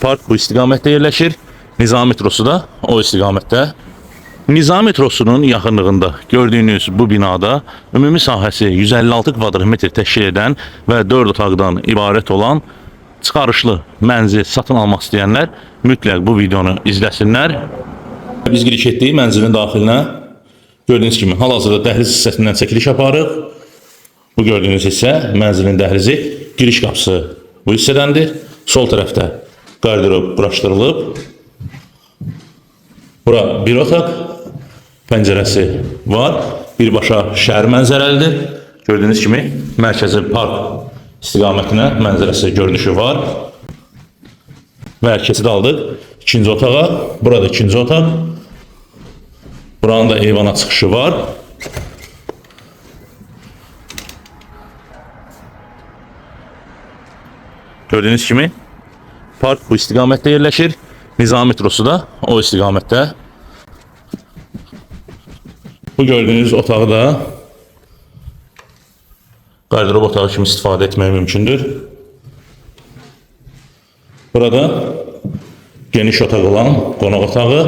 Park bu istiqamətdə yerləşir. Nizami metrosu da o istiqamətdə. Nizami metrosunun yaxınlığında gördüyünüz bu binada ümumi sahəsi 156 kvadrat metr təşkil edən və 4 otaqdan ibarət olan çıxarışlı mənzil satın almaq istəyənlər mütləq bu videonu izləsinlər. Biz giriş etdik mənzilin daxilinə. Gördüyünüz kimi hal-hazırda dəhliz hissəsindən çəkiliş aparıq. Bu gördüyünüz hissə mənzilin dəhlizi, giriş qapısı bu hissədəndir. Sol tərəfdə qardirob quraşdırılıb. Bura bir otaq, pəncərəsi var. Birbaşa şəhər mənzərəlidir. Gördüyünüz kimi mərkəzi park istiqamətinə mənzərəsi görünüşü var. Və keçid aldıq ikinci otağa. Burada ikinci otaq. Buranın da eyvana çıxışı var. Gördüyünüz kimi park bu istiqamətdə yerləşir. Nizami metrosu da o istiqamətdə. Bu gördüyünüz otağı da qardirob otağı kimi istifadə etmək mümkündür. Burada geniş otaq olan qonaq otağı.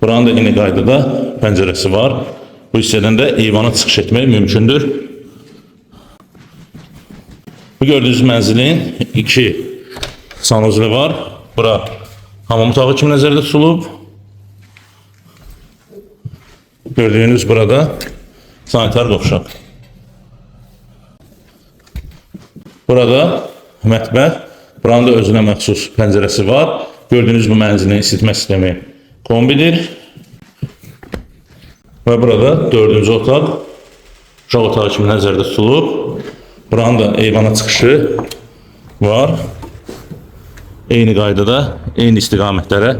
Buranın da eyni qaydada pəncərəsi var. Bu hissədən də eyvana çıxış etmək mümkündür. Bu gördüyünüz mənzilin 2 sanuzeli var. Bura hamam otağı kimi nəzərdə tutulub. Gördüyünüz burada sanitar qovşaq. Burada mətbəx. Buranın da özünə məxsus pəncərəsi var. Gördüyünüz bu mənzilin isitmə sistemi kombidir. Və burada 4-cü otaq uşaq otağı kimi nəzərdə tutulub. Buranın da eyvana çıxışı var. Eyni qaydada, eyni istiqamətlərə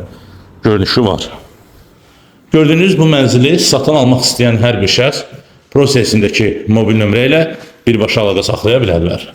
görünüşü var. Gördüyünüz bu mənzili satın almaq istəyən hər bir şəxs prosesindəki mobil nömrə ilə birbaşa əlaqə saxlaya bilərlər.